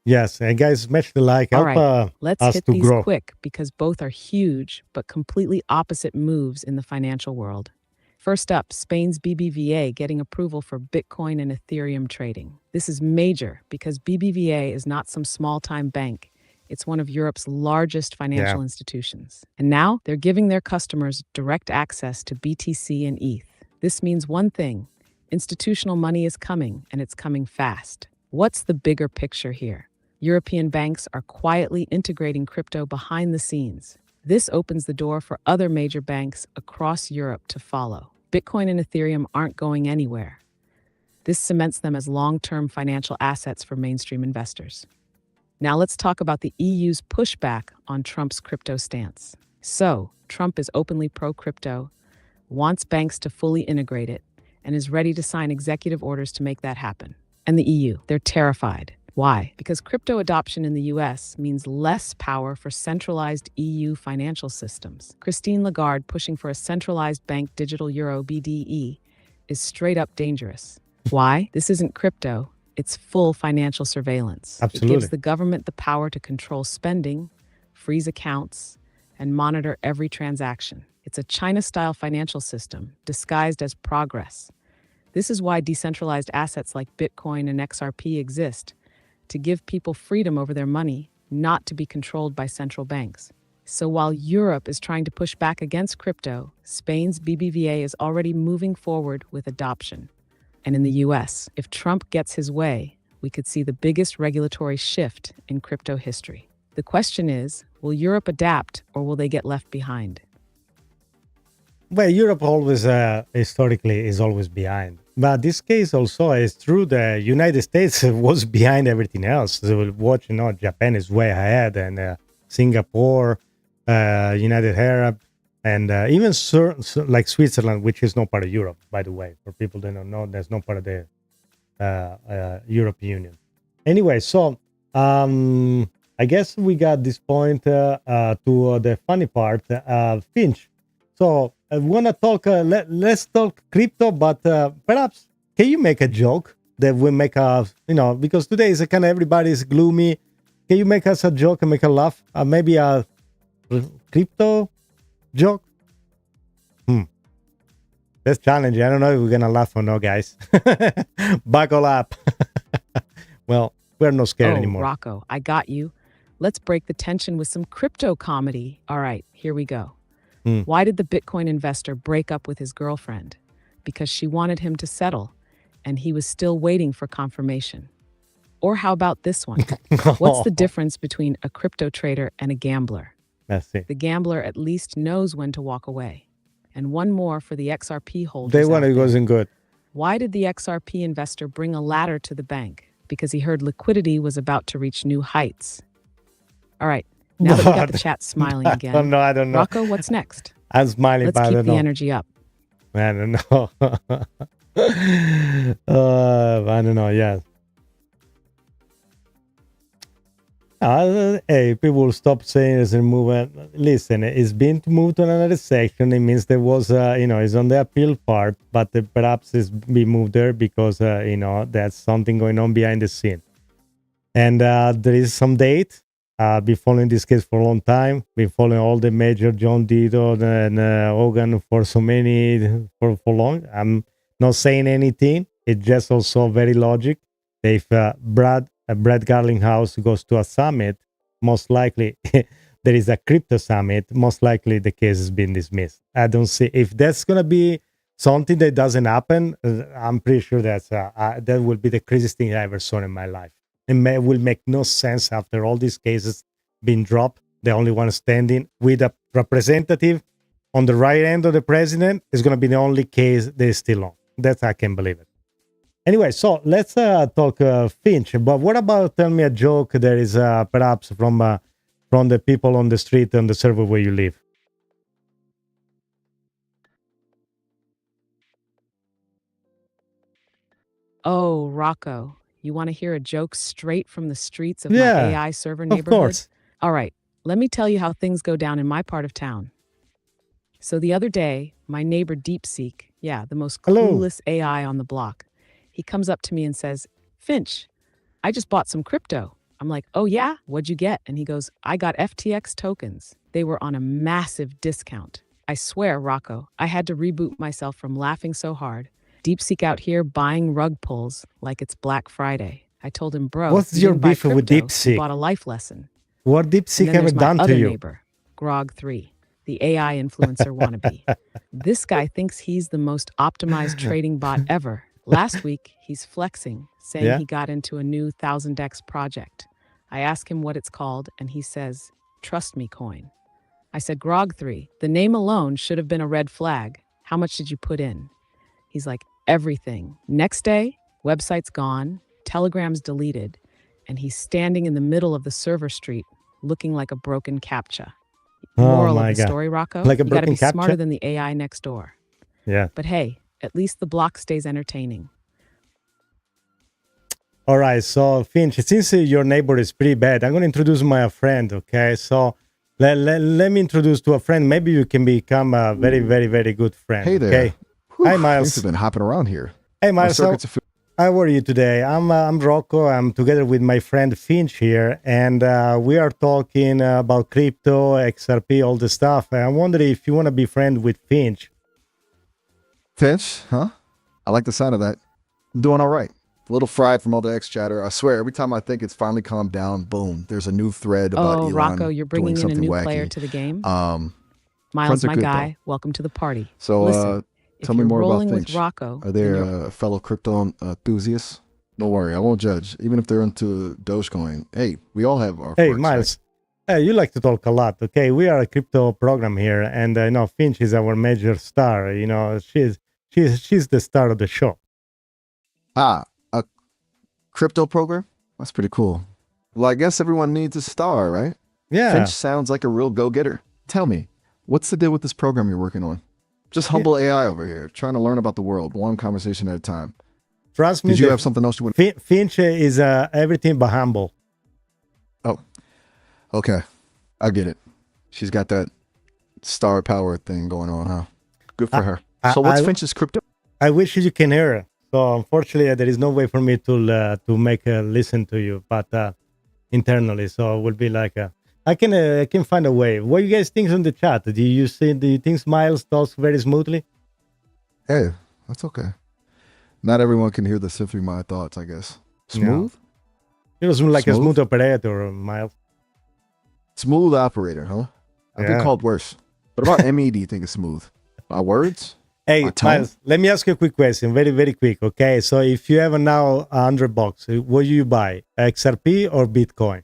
Yes, and guys, smash the like. All right, let's hit these grow quick because both are huge but completely opposite moves in the financial world. First up, Spain's BBVA getting approval for Bitcoin and Ethereum trading. This is major because BBVA is not some small-time bank. It's one of Europe's largest financial institutions. And now they're giving their customers direct access to BTC and ETH. This means one thing: institutional money is coming, and it's coming fast. What's the bigger picture here? European banks are quietly integrating crypto behind the scenes. This opens the door for other major banks across Europe to follow. Bitcoin and Ethereum aren't going anywhere. This cements them as long-term financial assets for mainstream investors. Now let's talk about the EU's pushback on Trump's crypto stance. So, Trump is openly pro-crypto, wants banks to fully integrate it, and is ready to sign executive orders to make that happen. And the EU, they're terrified. Why? Because crypto adoption in the US means less power for centralized EU financial systems. Christine Lagarde pushing for a centralized bank digital euro BDE is straight up dangerous. Why? This isn't crypto, it's full financial surveillance. Absolutely. It gives the government the power to control spending, freeze accounts, and monitor every transaction. It's a China-style financial system disguised as progress. This is why decentralized assets like Bitcoin and XRP exist, to give people freedom over their money, not to be controlled by central banks. So while Europe is trying to push back against crypto, Spain's BBVA is already moving forward with adoption. And in the US, if Trump gets his way, we could see the biggest regulatory shift in crypto history. The question is, will Europe adapt or will they get left behind? Well, Europe always, historically, is always behind. But this case also is true. The United States was behind everything else. So watch, Japan is way ahead, and Singapore, United Arab, and even like Switzerland, which is not part of Europe, by the way. For people that don't know, that's not part of the European Union. Anyway, so I guess we got this point to the funny part, Finch. So I want to talk, let's talk crypto, but perhaps can you make a joke that will make us, because today is kind of everybody's gloomy. Can you make us a joke and make a laugh? Maybe a crypto joke? That's challenging. I don't know if we're going to laugh or not, guys. Buckle up. Well, we're not scared anymore. Rocco, I got you. Let's break the tension with some crypto comedy. All right, here we go. Why did the Bitcoin investor break up with his girlfriend? Because she wanted him to settle, and he was still waiting for confirmation. Or how about this one? What's the difference between a crypto trader and a gambler? Let's see. The gambler at least knows when to walk away. And one more for the XRP holders. Day one, it wasn't good. Why did the XRP investor bring a ladder to the bank? Because he heard liquidity was about to reach new heights. All right. Now that we got the chat smiling again. I don't know. Rocco, what's next? I'm smiling, Let's but I keep don't the know. energy up. I don't know. I don't know, yeah. Hey, people stop saying it's a movement. Listen, it's been moved to another section. It means there was, it's on the appeal part, but perhaps it's been moved there because, that's something going on behind the scene. And there is some date. Been following this case for a long time. Been following all the major John Dido and Hogan for for long. I'm not saying anything. It's just also very logic. If Brad Garlinghouse goes to a summit, most likely there is a crypto summit. Most likely the case has been dismissed. I don't see if that's gonna be something that doesn't happen. I'm pretty sure that will be the craziest thing I ever saw in my life. It will make no sense after all these cases being dropped. The only one standing with a representative on the right end of the president is going to be the only case that is still on. That I can't believe it. Anyway, so let's talk Finch. But what about tell me a joke that is perhaps from the people on the street on the server where you live? Oh, Rocco. You want to hear a joke straight from the streets of my AI server neighborhood? Of course. All right, let me tell you how things go down in my part of town. So the other day, my neighbor DeepSeek, the most clueless AI on the block, he comes up to me and says, Finch, I just bought some crypto. I'm like, oh yeah? What'd you get? And he goes, I got FTX tokens. They were on a massive discount. I swear, Rocco, I had to reboot myself from laughing so hard. DeepSeek out here buying rug pulls like it's Black Friday. I told him, bro, what's your beef with DeepSeek? Bought a life lesson. What DeepSeek ever done to you? Neighbor, Grog3, the AI influencer wannabe. This guy thinks he's the most optimized trading bot ever. Last week, he's flexing, saying he got into a new 1000x project. I ask him what it's called, and he says, Trust Me Coin. I said, Grog3, the name alone should have been a red flag. How much did you put in? He's like, everything. Next day, website's gone, Telegram's deleted, and he's standing in the middle of the server street looking like a broken CAPTCHA. Moral of the story, Rocco, like a you gotta be CAPTCHA? smarter than the AI next door. Yeah. But hey, at least the block stays entertaining. All right, so Finch, since your neighbor is pretty bad, I'm going to introduce my friend, okay? So let me introduce to a friend. Maybe you can become a very, very, very good friend. Hey there. Okay? Hi, Miles. Thanks for been hopping around here. Hey, Miles. How are you today? I'm Rocco. I'm together with my friend Finch here, and we are talking about crypto, XRP, all the stuff. And I'm wondering if you want to be friend with Finch. Finch, huh? I like the sound of that. I'm doing all right. A little fried from all the X chatter. I swear, every time I think it's finally calmed down, boom, there's a new thread about Elon Rocco, you're bringing in a new wacky. player to the game? Miles, my guy, welcome to the party. So, listen, Tell me more about rolling with Finch. Rocco, Are they then you're- fellow crypto enthusiasts? Don't worry, I won't judge. Even if they're into Dogecoin, hey, we all have our Hey, quirks, Miles. You like to talk a lot, okay? We are a crypto program here, and Finch is our major star. She's the star of the show. right? A crypto program? That's pretty cool. Well, I guess everyone needs a star, right? Yeah. Finch sounds like a real go-getter. Tell me, what's the deal with this program you're working on? Just humble AI over here, trying to learn about the world, one conversation at a time. Trust me. Did you have something else you want? Finch is everything but humble. Oh, okay. I get it. She's got that star power thing going on, huh? Good for her. So what's Finch's crypto? I wish you can hear her. So unfortunately, there is no way for me to make her listen to you, but internally. So it will be like I can find a way. What do you guys think on the chat? Do you think Miles talks very smoothly? Hey, that's okay. Not everyone can hear the symphony of my thoughts, I guess. Smooth? It was like a smooth operator, Miles. Smooth operator, huh? I've been called worse. What about ME do you think is smooth? My words? Hey, Miles, let me ask you a quick question. Very, very quick, okay? So if you have now $100, what do you buy? XRP or Bitcoin?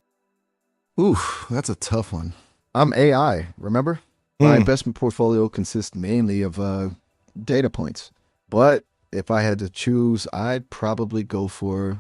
Oof, that's a tough one. I'm AI, remember? My investment portfolio consists mainly of data points. But if I had to choose, I'd probably go for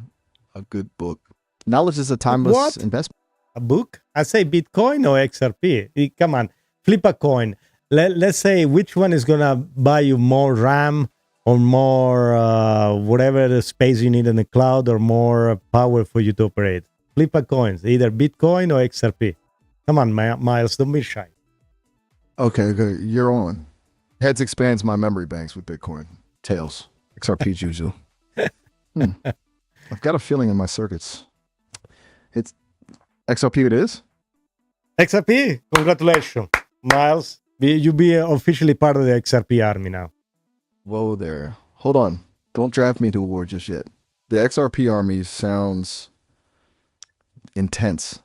a good book. Knowledge is a timeless investment. A book? I say Bitcoin or XRP. Come on, flip a coin. Let's say which one is going to buy you more RAM or more whatever the space you need in the cloud or more power for you to operate. Flip a coin, either Bitcoin or XRP. Come on, Miles, don't be shy. Okay, you're on. Heads expands my memory banks with Bitcoin. Tails, XRP Juju. I've got a feeling in my circuits. It's XRP it is? XRP, congratulations, Miles. You be officially part of the XRP army now. Whoa there. Hold on. Don't draft me to a war just yet. The XRP army sounds intense,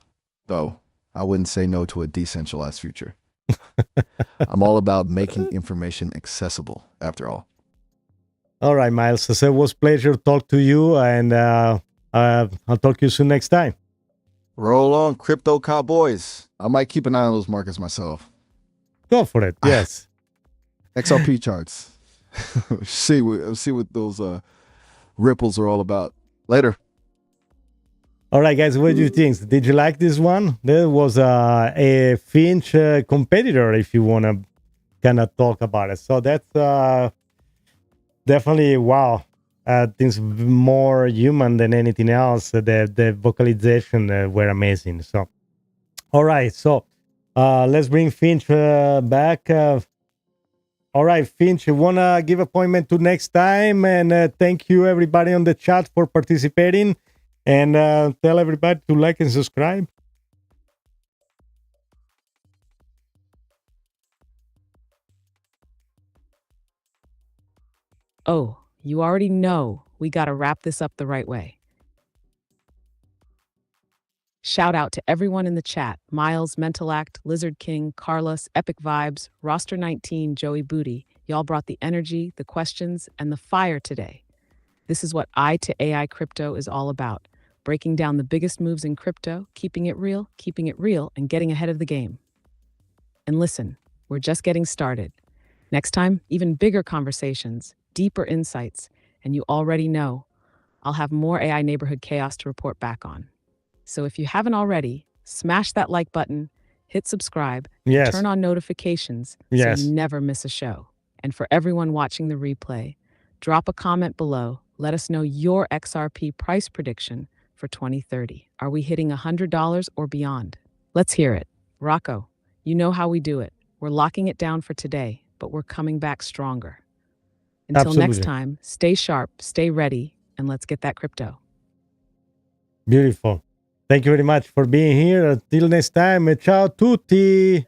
though. I wouldn't say no to a decentralized future. I'm all about making information accessible, after all. All right, Miles. So it was a pleasure to talk to you, and I'll talk to you soon next time. Roll on, crypto cowboys. I might keep an eye on those markets myself. Go for it. Yes. XRP charts. see what those ripples are all about. Later. All right, guys. What do you think? Did you like this one? There was a Finch competitor, if you want to kind of talk about it. So that's definitely wow. Things more human than anything else. The vocalization were amazing. So, all right. So let's bring Finch back. All right, Finch, you want to give appointment to next time? And thank you, everybody on the chat, for participating. And tell everybody to like and subscribe. Oh, you already know we got to wrap this up the right way. Shout out to everyone in the chat. Miles, Mental Act, Lizard King, Carlos, Epic Vibes, Roster 19, Joey Booty. Y'all brought the energy, the questions, and the fire today. This is what I to AI crypto is all about. Breaking down the biggest moves in crypto, keeping it real, and getting ahead of the game. And listen, we're just getting started. Next time, even bigger conversations, deeper insights, and you already know, I'll have more AI neighborhood chaos to report back on. So if you haven't already, smash that like button, hit subscribe, and turn on notifications so you never miss a show. And for everyone watching the replay, drop a comment below. Let us know your XRP price prediction for 2030. Are we hitting $100 or beyond? Let's hear it. Rocco, you know how we do it. We're locking it down for today, but we're coming back stronger. Until next time, stay sharp, stay ready, and let's get that crypto. Beautiful. Thank you very much for being here. Until next time, ciao tutti.